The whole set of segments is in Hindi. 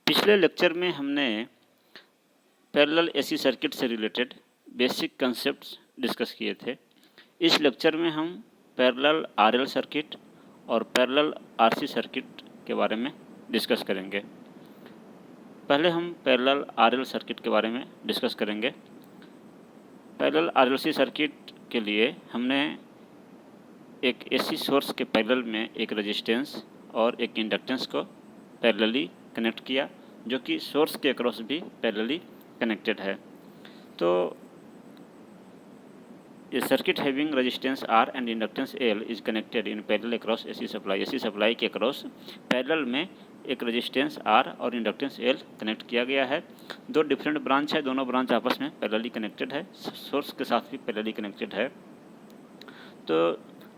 पिछले लेक्चर में हमने पैरेलल एसी सर्किट से रिलेटेड बेसिक कंसेप्ट्स डिस्कस किए थे। इस लेक्चर में हम पैरेलल आरएल सर्किट और पैरेलल आरसी सर्किट के बारे में डिस्कस करेंगे। पहले हम पैरेलल आरएल सर्किट के बारे में डिस्कस करेंगे। पैरेलल आरएलसी सर्किट के लिए हमने एक एसी सोर्स के पैरेलल में एक रेजिस्टेंस और एक इंडक्टेंस को पैरेलली कनेक्ट किया, जो कि सोर्स के अक्रॉस भी पैरेलली कनेक्टेड है। तो a circuit having resistance R and inductance L is connected in parallel across AC supply। AC supply के अक्रॉस पैरेलल में एक रेजिस्टेंस R और इंडक्टेंस L कनेक्ट किया गया है। दो डिफरेंट ब्रांच है, दोनों ब्रांच आपस में पैरेलली कनेक्टेड है, सोर्स के साथ भी पैरेलली कनेक्टेड है। तो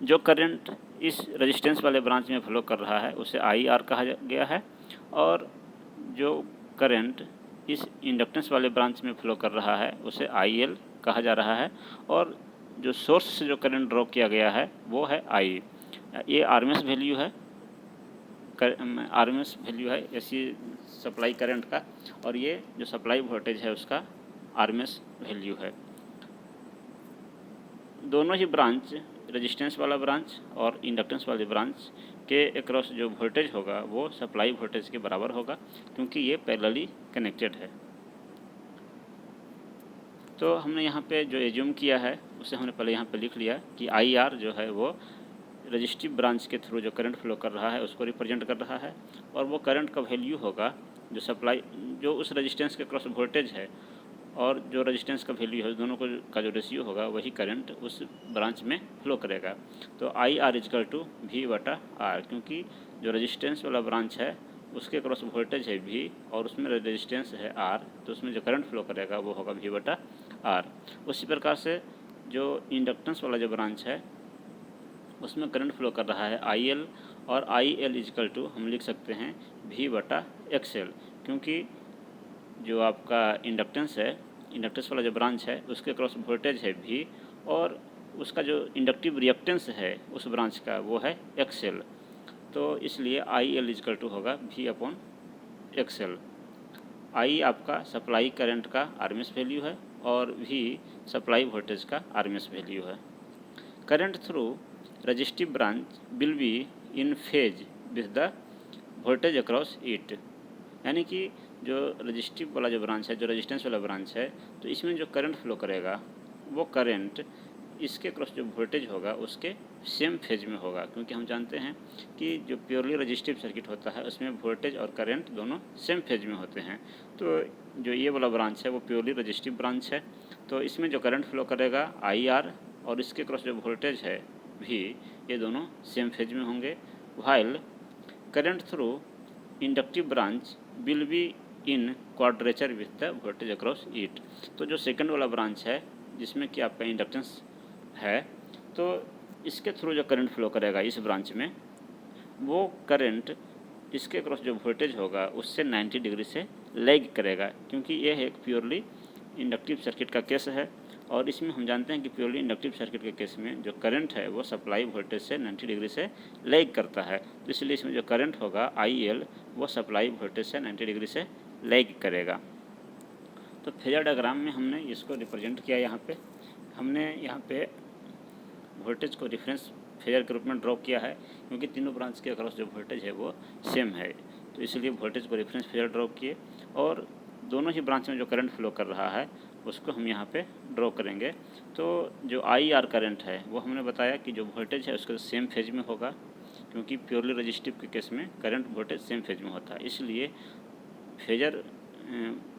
जो करंट इस रेजिस्टेंस वाले ब्रांच में फ्लो कर रहा है उसे IR कहा गया है, और जो करंट इस इंडक्टेंस वाले ब्रांच में फ्लो कर रहा है उसे IL कहा जा रहा है, और जो सोर्स से जो करंट ड्रॉ किया गया है वो है I। ये आरएमएस वैल्यू है, आरएमएस वैल्यू है एसी सप्लाई करंट का, और ये जो सप्लाई वोल्टेज है उसका आरएमएस वैल्यू है। दोनों ही ब्रांच, रेजिस्टेंस वाला ब्रांच और इंडक्टेंस वाले ब्रांच के अक्रॉस जो वोल्टेज होगा वो सप्लाई वोल्टेज के बराबर होगा, क्योंकि ये पैरेलली कनेक्टेड है। तो हमने यहाँ पे जो एज्यूम किया है उसे हमने पहले यहाँ पे लिख लिया कि IR जो है वो रजिस्टिव ब्रांच के थ्रू जो करंट फ्लो कर रहा है उसको रिप्रेजेंट कर रहा है, और वो करंट का वैल्यू होगा जो सप्लाई, जो उस रेजिस्टेंस के क्रॉस वोल्टेज है और जो रेजिस्टेंस का वैल्यू है, दोनों को का जो रेशियो होगा वही करंट उस ब्रांच में फ्लो करेगा। तो IR इजकल टू V/R, क्योंकि जो रेजिस्टेंस वाला ब्रांच है उसके क्रॉस वोल्टेज है V और उसमें रेजिस्टेंस है R, तो उसमें जो करंट फ्लो करेगा वो होगा V/R। उसी प्रकार से जो इंडक्टेंस वाला जो ब्रांच है उसमें करंट फ्लो कर रहा है IL, और IL इजकल टू हम लिख सकते हैं V/XL, क्योंकि जो आपका इंडक्टेंस है, इंडक्टेंस वाला जो ब्रांच है उसके क्रॉस वोल्टेज है V, और उसका जो इंडक्टिव रिएक्टेंस है उस ब्रांच का वो है XL। तो इसलिए IL इजकल टू होगा V/XL। I आपका सप्लाई करंट का आरएमएस वैल्यू है और V सप्लाई वोल्टेज का आरएमएस वैल्यू है। Current through resistive branch will be in phase with the voltage across it, यानी कि जो रजिस्टिव वाला जो ब्रांच है, जो रेजिस्टेंस वाला ब्रांच है, तो इसमें जो करंट फ्लो करेगा वो करंट इसके क्रॉस जो वोल्टेज होगा उसके सेम फेज में होगा, क्योंकि हम जानते हैं कि जो प्योरली रजिस्टिव सर्किट होता है उसमें वोल्टेज और करंट दोनों सेम फेज में होते हैं। तो जो ये वाला ब्रांच है वो प्योरली रजिस्टिव ब्रांच है, तो इसमें जो करंट फ्लो करेगा IR और इसके क्रॉस जो वोल्टेज है V, ये दोनों सेम फेज में होंगे। While current through inductive branch will be in quadrature with the voltage across it. तो जो सेकंड वाला ब्रांच है जिसमें कि आपका इंडक्टेंस है, तो इसके थ्रू जो करंट फ्लो करेगा इस ब्रांच में, वो करंट इसके क्रॉस जो वोल्टेज होगा उससे 90 डिग्री से लैग करेगा, क्योंकि यह एक प्योरली इंडक्टिव सर्किट का केस है, और इसमें हम जानते हैं कि प्योरली इंडक्टिव सर्किट के केस में जो करंट है वो सप्लाई वोल्टेज से 90 डिग्री से लैग करता है। तो इसलिए इसमें जो करंट होगा IL वो सप्लाई वोल्टेज से 90 डिग्री से लैग करेगा। तो फेजर डायग्राम में हमने इसको रिप्रेजेंट किया। यहाँ पे हमने यहाँ पे वोल्टेज को रेफरेंस फेजर के रूप में ड्रॉ किया है, क्योंकि तीनों ब्रांच के अक्रॉस जो वोल्टेज है वो सेम है, तो इसलिए वोल्टेज को रेफरेंस फेजर ड्रॉ किए, और दोनों ही ब्रांच में जो करंट फ्लो कर रहा है उसको हम यहाँ पे ड्रॉ करेंगे। तो जो IR करंट है वो हमने बताया कि जो वोल्टेज है उसका सेम फेज में होगा, क्योंकि प्योरली रजिस्टिव के केस में करंट वोल्टेज सेम फेज में होता है, इसलिए फेजर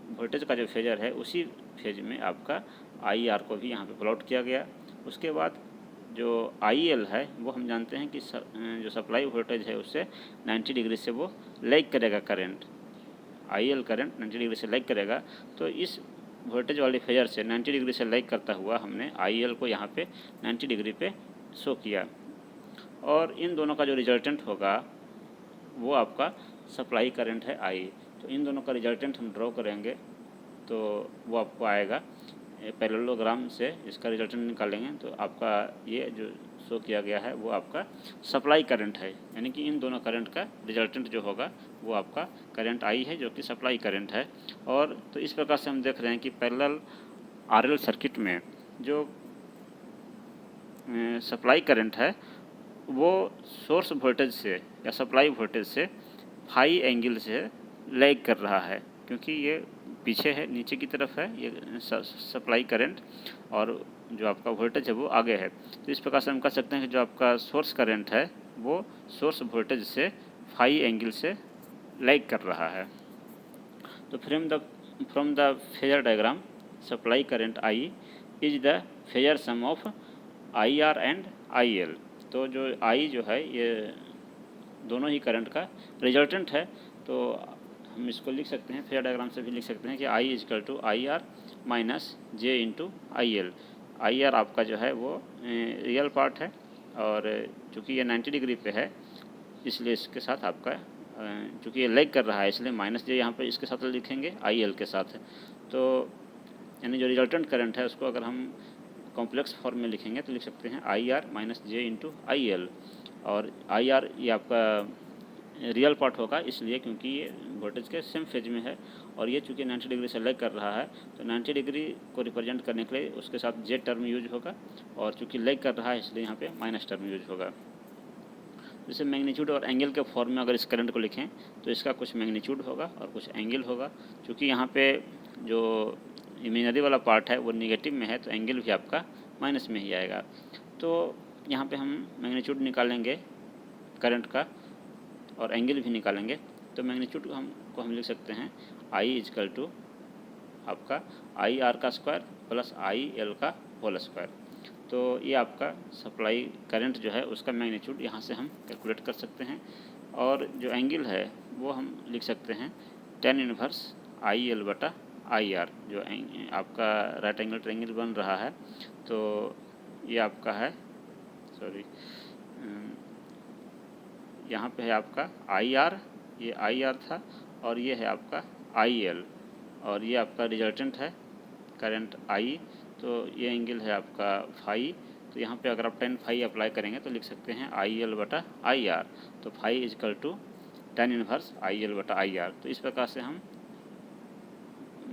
वोल्टेज का जो फेजर है उसी फेज में आपका IR को भी यहाँ पे प्लॉट किया गया। उसके बाद जो IL है वो हम जानते हैं कि जो सप्लाई वोल्टेज है उससे 90 डिग्री से वो लैग करेगा करंट, IL करंट 90 डिग्री से लैग करेगा। तो इस वोल्टेज वाले फेजर से 90 डिग्री से लैग करता हुआ हमने IL को यहाँ पे 90 डिग्री पे शो किया, और इन दोनों का जो रिजल्टेंट होगा वो आपका सप्लाई करंट है I। तो इन दोनों का रिजल्टेंट हम ड्रॉ करेंगे तो वो आपको आएगा पैरेललोग्राम से, इसका रिजल्टेंट निकालेंगे तो आपका ये जो शो किया गया है वो आपका सप्लाई करंट है, यानी कि इन दोनों करंट का रिजल्टेंट जो होगा वो आपका करंट आई है जो कि सप्लाई करंट है। और तो इस प्रकार से हम देख रहे हैं कि पैरेलल आरएल सर्किट में जो सप्लाई करंट है वो सोर्स वोल्टेज से या सप्लाई वोल्टेज से फाई एंगल से लैग कर रहा है, क्योंकि ये पीछे है, नीचे की तरफ है ये सप्लाई करंट, और जो आपका वोल्टेज है वो आगे है। तो इस प्रकार से हम कह सकते हैं कि जो आपका सोर्स करंट है वो सोर्स वोल्टेज से फाई एंगल से लैग कर रहा है। तो from the phasor diagram supply current I is the phasor sum of I R and I L. तो जो आई जो है ये दोनों ही करंट का रिजल्टेंट है। तो हम इसको लिख सकते हैं, फेजर डायग्राम से भी लिख सकते हैं कि I is equal to I R minus J into I L. I R आपका जो है वो रियल पार्ट है, और चूँकि ये 90 डिग्री पे है इसलिए इसके साथ आपका चूँकि ये लैग कर रहा है इसलिए माइनस जे यहाँ पे इसके साथ लिखेंगे आई एल के साथ। तो यानी जो रिजल्टेंट करंट है उसको अगर हम कॉम्प्लेक्स फॉर्म में लिखेंगे तो लिख सकते हैं आई R minus J into I L. और आई आर ये आपका रियल पार्ट होगा इसलिए क्योंकि ये वोल्टेज के सेम फेज में है, और ये चूँकि 90 डिग्री से लैग कर रहा है तो 90 डिग्री को रिप्रेजेंट करने के लिए उसके साथ जे टर्म यूज होगा, और चूँकि लैग कर रहा है इसलिए यहाँ पे माइनस टर्म यूज होगा। जैसे मैग्नीट्यूड और एंगल के फॉर्म में अगर इस करंट को लिखें तो इसका कुछ मैग्नीट्यूड होगा और कुछ एंगल होगा। चूँकि यहाँ पे जो इमेजनरी वाला पार्ट है वो निगेटिव में है तो एंगल भी आपका माइनस में ही आएगा। तो यहाँ पे हम मैग्नीट्यूड निकालेंगे करंट का और एंगल भी निकालेंगे। तो मैग्नीट्यूड हम लिख सकते हैं आई इजकल टू आपका आई आर का स्क्वायर प्लस आई एल का होल स्क्वायर। तो ये आपका सप्लाई करंट जो है उसका मैग्नीट्यूड यहाँ से हम कैलकुलेट कर सकते हैं। और जो एंगल है वो हम लिख सकते हैं tan इनवर्स आई एल बटा आई आर। जो आपका राइट एंगल ट्रायंगल बन रहा है तो ये आपका है, सॉरी यहाँ पे है आपका आई आर, ये आई आर था, और ये है आपका आई एल, और ये आपका रिजल्टेंट है करंट आई। तो ये एंगल है आपका फाई। तो यहाँ पे अगर आप tan फाई अप्लाई करेंगे तो लिख सकते हैं आई एल बटा आई आर। तो phi is equal to tan inverse I L बटा आई आर। तो इस प्रकार से हम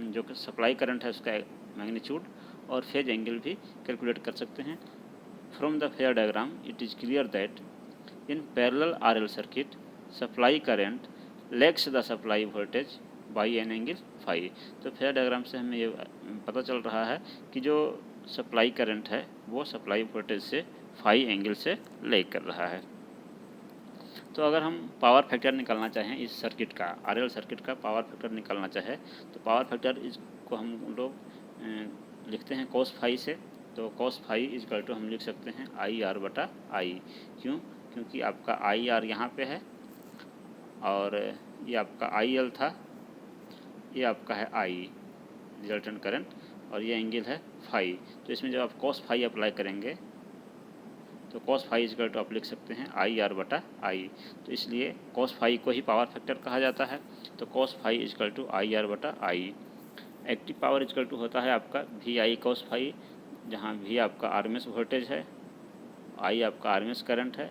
जो कि सप्लाई करंट है उसका मैग्नीट्यूड और फेज एंगल भी कैलकुलेट कर सकते हैं। From the phasor diagram it is clear that in parallel RL circuit supply current lags the supply voltage by an angle phi. तो फेजर डायग्राम से हमें ये पता चल रहा है कि जो सप्लाई करंट है वो सप्लाई वोल्टेज से फाई एंगल से लैग कर रहा है। तो अगर हम पावर फैक्टर निकालना चाहें इस सर्किट का, आरएल सर्किट का पावर फैक्टर निकालना चाहे तो पावर फैक्टर इसको हम लोग लिखते हैं कॉस फाई से। तो कॉस फाई इजकल टू हम लिख सकते हैं आई आर बटा आई। क्योंकि आपका आई आर यहाँ पे है और ये आपका आई एल था, ये आपका है आई रिजल्टेंट करंट, और ये एंगल है फाई। तो इसमें जब आप कॉस फाई अप्लाई करेंगे तो कॉस फाई इजकल टू आप लिख सकते हैं आई आर बटा आई। तो इसलिए कॉस फाई को ही पावर फैक्टर कहा जाता है। तो cos phi is equal to I R बटा I. Active power is equal to होता है आपका वी आई कॉस फाई, जहाँ वी आपका आरएमएस वोल्टेज है, आई आपका आरएमएस करंट है,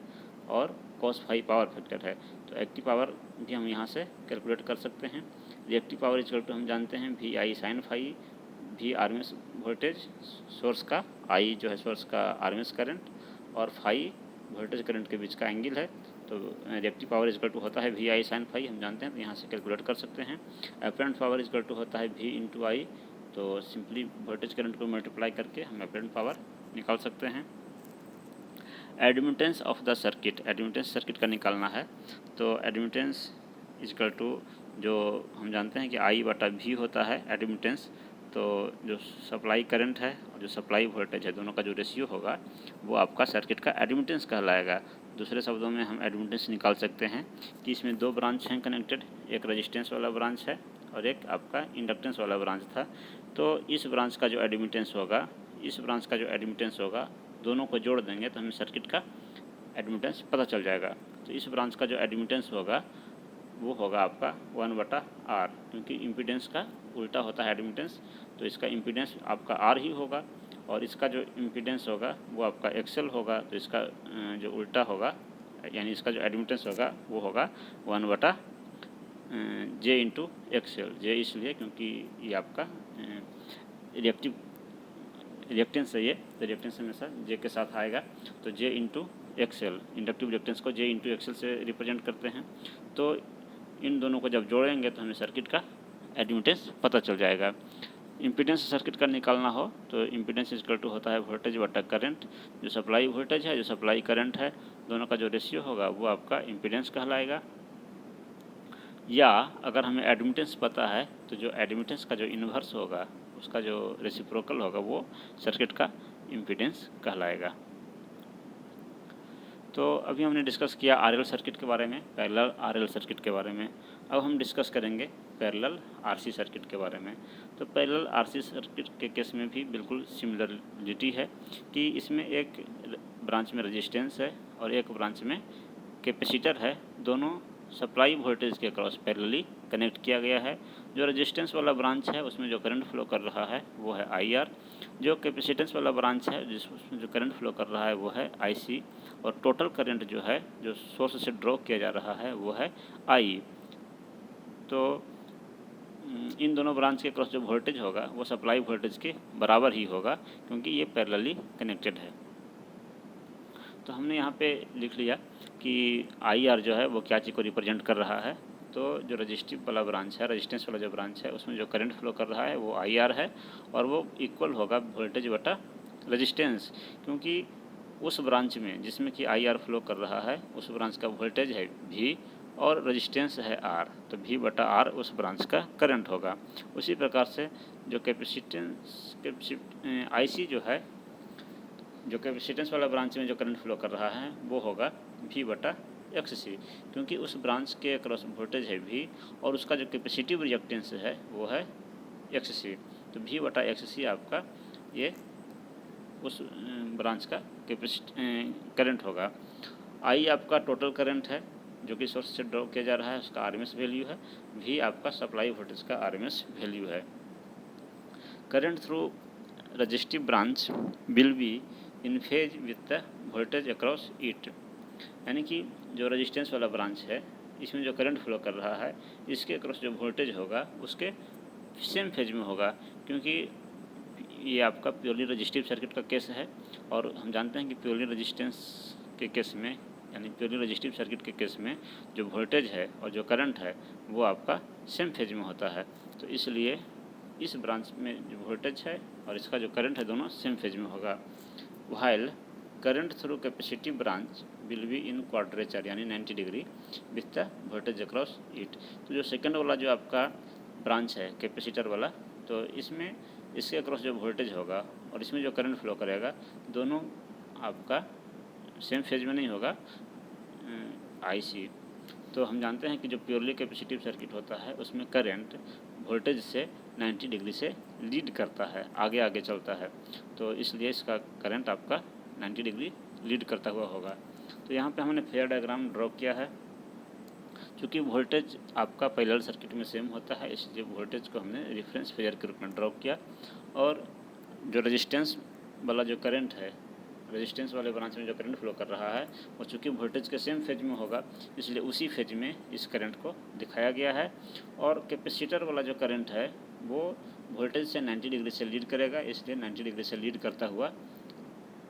और कॉस फाई पावर फैक्टर है। तो एक्टिव पावर भी हम यहाँ से कैलकुलेट कर सकते हैं। रिएक्टिव पावर इजकल टू हम जानते हैं V I sine phi, V RMS voltage source का, आई जो है सोर्स का आरएमएस करंट, और फाई वोल्टेज करंट के बीच का एंगल है। तो रिएक्टिव पावर इजकल टू होता है वी आई साइन फाई, हम जानते हैं तो यहाँ से कैलकुलेट कर सकते हैं। अपरेंट पावर इजकल टू होता है वी इंटू आई। तो सिंपली वोल्टेज करंट को मल्टीप्लाई करके हम अपरेंट पावर निकाल सकते हैं। Admittance of the circuit, admittance circuit का निकालना है तो एडमिटेंस इजकल टू जो हम जानते हैं कि आई बटा वी होता है एडमिटेंस। तो जो सप्लाई करंट है और जो सप्लाई वोल्टेज है दोनों का जो रेशियो होगा वो आपका सर्किट का एडमिटेंस कहलाएगा। दूसरे शब्दों में हम एडमिटेंस निकाल सकते हैं कि इसमें दो ब्रांच हैं कनेक्टेड, एक रेजिस्टेंस वाला ब्रांच है और एक आपका इंडक्टेंस वाला ब्रांच था। तो इस ब्रांच का जो एडमिटेंस होगा, इस ब्रांच का जो एडमिटेंस होगा, दोनों को जोड़ देंगे तो हमें सर्किट का एडमिटेंस पता चल जाएगा। तो इस ब्रांच का जो एडमिटेंस होगा वो होगा आपका 1/R, क्योंकि इम्पीडेंस का उल्टा होता है एडमिटेंस, तो इसका इम्पीडेंस आपका R ही होगा। और इसका जो इम्पीडेंस होगा वो आपका एक्सेल होगा, तो इसका जो उल्टा होगा यानी इसका जो एडमिटेंस होगा वो होगा 1/J इंटू एक्सेल। जे इसलिए क्योंकि ये आपका रिएक्टेंस है, ये तो रिएक्टेंस हमेशा जे के साथ आएगा, तो J into Excel, inductive reactance को जे इंटू एक्सेल से रिप्रेजेंट करते हैं। तो इन दोनों को जब जोड़ेंगे तो हमें सर्किट का एडमिटेंस पता चल जाएगा। इम्पीडेंस सर्किट का निकालना हो तो इम्पीडेंस इक्वल टू होता है वोल्टेज बटा करंट, जो सप्लाई वोल्टेज है जो सप्लाई करंट है, दोनों का जो रेशियो होगा वो आपका इम्पीडेंस कहलाएगा। या अगर हमें एडमिटेंस पता है तो जो एडमिटेंस का जो इन्वर्स होगा उसका जो रेसिप्रोकल होगा वो सर्किट का इम्पीडेंस कहलाएगा। तो अभी हमने डिस्कस किया आरएल सर्किट के बारे में, पैरेलल आरएल सर्किट के बारे में। अब हम डिस्कस करेंगे पैरेलल आरसी सर्किट के बारे में। तो पैरेलल आरसी सर्किट के केस में भी बिल्कुल सिमिलरिटी है कि इसमें एक ब्रांच में रेजिस्टेंस है और एक ब्रांच में कैपेसिटर है, दोनों सप्लाई वोल्टेज के क्रॉस पैरेलली कनेक्ट किया गया है। जो रेजिस्टेंस वाला ब्रांच है उसमें जो करंट फ्लो कर रहा है वो है IR, जो कैपेसिटेंस वाला ब्रांच है जिसमें जो करंट फ्लो कर रहा है वो है IC, और टोटल करंट जो है जो सोर्स से ड्रॉ किया जा रहा है वो है I। तो इन दोनों ब्रांच के क्रॉस जो वोल्टेज होगा वो सप्लाई वोल्टेज के बराबर ही होगा क्योंकि ये पैरेलली कनेक्टेड है। तो हमने यहाँ पे लिख लिया कि IR जो है वो क्या चीज़ को रिप्रेजेंट कर रहा है। तो जो रजिस्टिव वाला ब्रांच है, रेजिस्टेंस वाला जो ब्रांच है उसमें जो करंट फ्लो कर रहा है वो IR है और वो इक्वल होगा वोल्टेज बटा रेजिस्टेंस, क्योंकि उस ब्रांच में जिसमें कि IR फ्लो कर रहा है उस ब्रांच का वोल्टेज है V और रेजिस्टेंस है R, तो V बटा R उस ब्रांच का करंट होगा। उसी प्रकार से जो IC जो है जो कैपेसिटेंस वाला ब्रांच में जो करंट फ्लो कर रहा है वो होगा V बटा XC, क्योंकि उस ब्रांच के क्रॉस वोल्टेज है V और उसका जो कैपेसिटिव रिएक्टेंस है वो है XC, तो V बटा XC आपका ये उस ब्रांच का करंट होगा। I आपका टोटल करंट है जो कि सोर्स से ड्रॉ किया जा रहा है उसका RMS वैल्यू है, V आपका सप्लाई वोल्टेज का RMS वैल्यू है। Current through resistive branch will be in phase with the voltage across it, यानी कि जो रेजिस्टेंस वाला ब्रांच है इसमें जो करंट फ्लो कर रहा है इसके अक्रॉस जो वोल्टेज होगा उसके सेम फेज में होगा, क्योंकि ये आपका प्योरली रजिस्टिव सर्किट का केस है और हम जानते हैं कि प्योरली रेजिस्टेंस के केस में यानी प्योरली रजिस्टिव सर्किट के केस में जो वोल्टेज है और जो करंट है वो आपका सेम फेज में होता है। तो इसलिए इस ब्रांच में जो वोल्टेज है और इसका जो करंट है दोनों सेम फेज में होगा। While current through capacitive branch will be in quadrature यानी 90 degree with the voltage across it. तो जो सेकंड वाला जो आपका ब्रांच है कैपेसिटर वाला, तो इसमें इसके अक्रॉस जो वोल्टेज होगा और इसमें जो करंट फ्लो करेगा दोनों आपका सेम फेज में नहीं होगा IC। तो हम जानते हैं कि जो प्योरली कैपेसिटिव सर्किट होता है उसमें करंट वोल्टेज से 90 डिग्री से लीड करता है, आगे आगे चलता है, तो इसलिए इसका करंट आपका 90 डिग्री लीड करता हुआ होगा। तो यहाँ पे हमने फेयर डायग्राम ड्रॉ किया है। चूँकि वोल्टेज आपका पैरेलल सर्किट में सेम होता है इसलिए वोल्टेज को हमने रेफरेंस फेयर के रूप में ड्रॉ किया, और जो रेजिस्टेंस वाला जो करंट है रेजिस्टेंस वाले ब्रांच में जो करंट फ्लो कर रहा है वो चूँकि वोल्टेज के सेम फेज में होगा इसलिए उसी फेज में इस करंट को दिखाया गया है। और कैपेसिटर वाला जो करंट है वो वोल्टेज से 90 डिग्री से लीड करेगा, इसलिए 90 डिग्री से लीड करता हुआ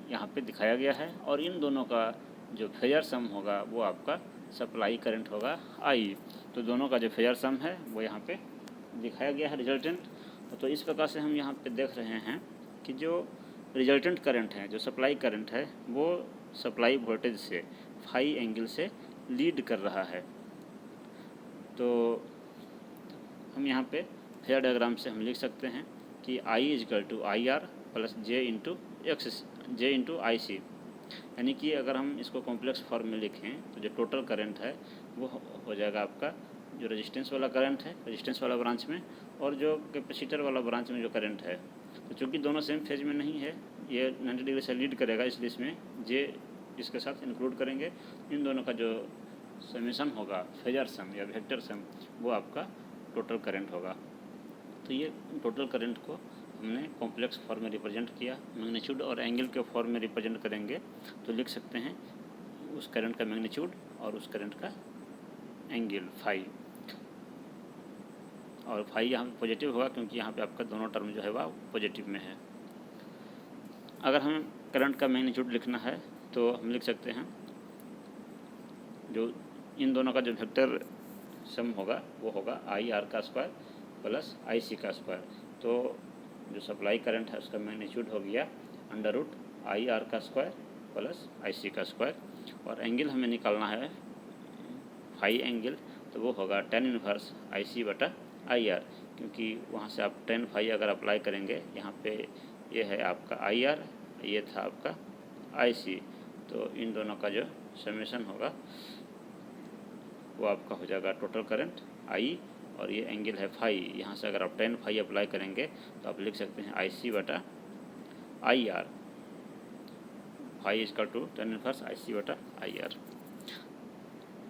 यहाँ पे दिखाया गया है। और इन दोनों का जो फेजर सम होगा वो आपका सप्लाई करंट होगा I। तो दोनों का जो फेजर सम है वो यहाँ पे दिखाया गया है रिजल्टेंट। तो इस प्रकार से हम यहाँ पे देख रहे हैं कि जो रिजल्टेंट करंट है जो सप्लाई करंट है वो सप्लाई वोल्टेज से फाई एंगल से लीड कर रहा है। तो हम यहाँ पे फेयर डायग्राम से हम लिख सकते हैं कि I is equal to IR plus J into IC, यानी कि अगर हम इसको कॉम्प्लेक्स फॉर्म में लिखें तो जो टोटल करंट है वो हो जाएगा आपका जो रेजिस्टेंस वाला करंट है रेजिस्टेंस वाला ब्रांच में और जो कैपेसिटर वाला ब्रांच में जो करंट है, तो चूँकि दोनों सेम फेज में नहीं है ये 90 डिग्री से लीड करेगा इसलिए इसमें J इसके साथ इंक्लूड करेंगे। इन दोनों का जो समेशन होगा फेजर सम या वेक्टर सम वो आपका टोटल करंट होगा। तो ये टोटल करंट को हमने कॉम्प्लेक्स फॉर्म में रिप्रेजेंट किया। मैग्नीट्यूड और एंगल के फॉर्म में रिप्रेजेंट करेंगे तो लिख सकते हैं उस करंट का मैग्नीट्यूड और उस करंट का एंगल फाई, और फाई यहाँ पे पॉजिटिव होगा क्योंकि यहाँ पे आपका दोनों टर्म जो है वह पॉजिटिव में है। अगर हमें करंट का मैग्नीट्यूड लिखना है तो हम लिख सकते हैं जो इन दोनों का जो वेक्टर सम होगा वो होगा आई आर का स्क्वायर प्लस आई सी का स्क्वायर। तो जो सप्लाई करंट है उसका मैग्नीट्यूड हो गया अंडर रूट आई आर का स्क्वायर प्लस आई सी का स्क्वायर, और एंगल हमें निकालना है फाई एंगल, तो वो होगा tan इनवर्स आई सी बटा आई आर, क्योंकि वहाँ से आप tan फाई अगर अप्लाई करेंगे यहाँ पे ये है आपका आई आर, ये था आपका आई सी, तो इन दोनों का जो समेशन होगा वो आपका हो जाएगा टोटल करंट आई, और ये एंगल है फाई। यहाँ से अगर आप tan फाई अप्लाई करेंगे तो आप लिख सकते हैं आई सी बटा I R, phi is equal to tan inverse I C बटा I R.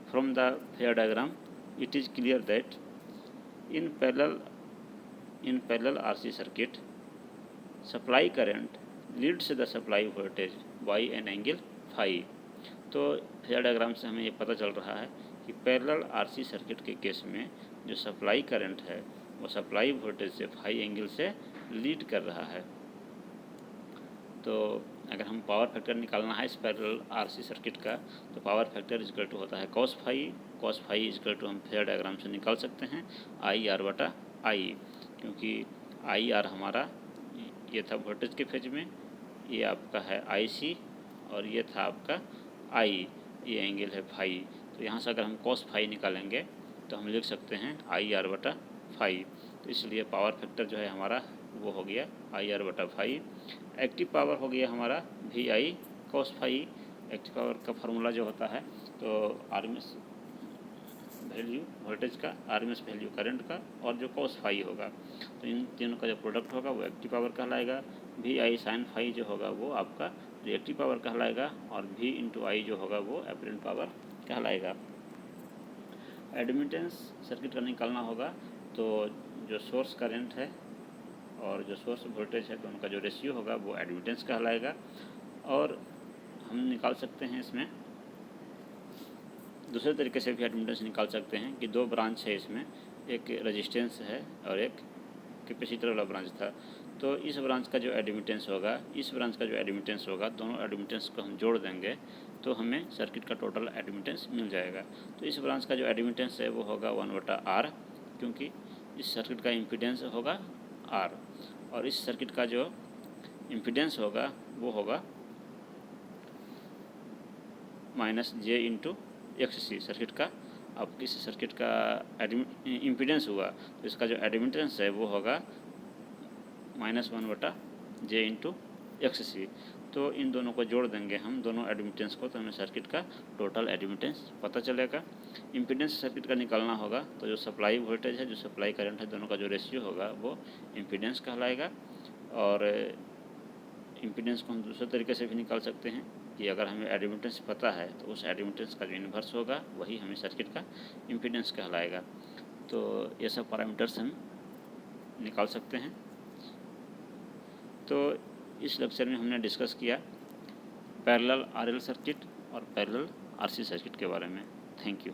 From the Phase diagram, it is clear that in parallel RC circuit, supply current leads the supply voltage by an angle phi। तो फेजर डायग्राम से हमें ये पता चल रहा है कि पैरेलल आरसी सर्किट के केस में जो सप्लाई करंट है वो सप्लाई वोल्टेज से फाई एंगल से लीड कर रहा है। तो अगर हम पावर फैक्टर निकालना है इस पैरेलल आरसी सर्किट का तो पावर फैक्टर इक्वल टू होता है कॉस फाई इक्वल टू हम फेजर डायग्राम से निकाल सकते हैं आई आर बटा आई, क्योंकि आई आर हमारा ये था वोल्टेज के फेज में, ये आपका है आई सी, और ये था आपका आई, ये एंगल है फाई। तो यहाँ से अगर हम कॉस फाई निकालेंगे तो हम लिख सकते हैं आई आर बटा फाई। तो इसलिए पावर फैक्टर जो है हमारा वो हो गया आई आर बटा फाई। एक्टिव पावर हो गया हमारा V I cos phi. Active power का फार्मूला जो होता है तो आरएमएस वैल्यू वोल्टेज का, आरएमएस वैल्यू करंट का, और जो कॉस फाई होगा, तो इन तीनों का जो प्रोडक्ट होगा वो एक्टिव पावर कहलाएगा। वी आई साइन फाई जो होगा वो आपका रिएक्टिव पावर कहलाएगा, और वी इंटू आई जो होगा वो एपरेंट पावर कहलाएगा। एडमिटेंस सर्किट का निकालना होगा तो जो सोर्स करंट है और जो सोर्स वोल्टेज है तो उनका जो रेशियो होगा वो एडमिटेंस कहलाएगा। और हम निकाल सकते हैं इसमें दूसरे तरीके से भी एडमिटेंस निकाल सकते हैं कि दो ब्रांच है इसमें, एक रेजिस्टेंस है और एक कैपेसिटर वाला ब्रांच था। तो इस ब्रांच का जो एडमिटेंस होगा, इस ब्रांच का जो एडमिटेंस होगा, दोनों एडमिटेंस को हम जोड़ देंगे तो हमें सर्किट का टोटल एडमिटेंस मिल जाएगा। तो इस ब्रांच का जो एडमिटेंस है वो होगा 1/R, क्योंकि इस सर्किट का इम्पीडेंस होगा R, और इस सर्किट का जो इम्पीडेंस होगा वो होगा -j इंटू XC। सर्किट का अब किस सर्किट का इम्पीडेंस हुआ तो इसका जो एडमिटेंस है वो होगा -1/j इंटू XC। तो इन दोनों को जोड़ देंगे हम दोनों एडमिटेंस को, तो हमें सर्किट का टोटल एडमिटेंस पता चलेगा। इम्पीडेंस सर्किट का निकालना होगा तो जो सप्लाई वोल्टेज है, जो सप्लाई करंट है, दोनों का जो रेशियो होगा वो इम्पीडेंस कहलाएगा। और इम्पीडेंस को हम दूसरे तरीके से भी निकाल सकते हैं कि अगर हमें एडमिटेंस पता है तो उस एडमिटेंस का जो इन्वर्स होगा वही हमें सर्किट का इम्पीडेंस कहलाएगा। तो ये सब पैरामीटर्स हम निकाल सकते हैं। तो इस लेक्चर में हमने डिस्कस किया पैरेलल आरएल सर्किट और पैरेलल आरसी सर्किट के बारे में। Thank you.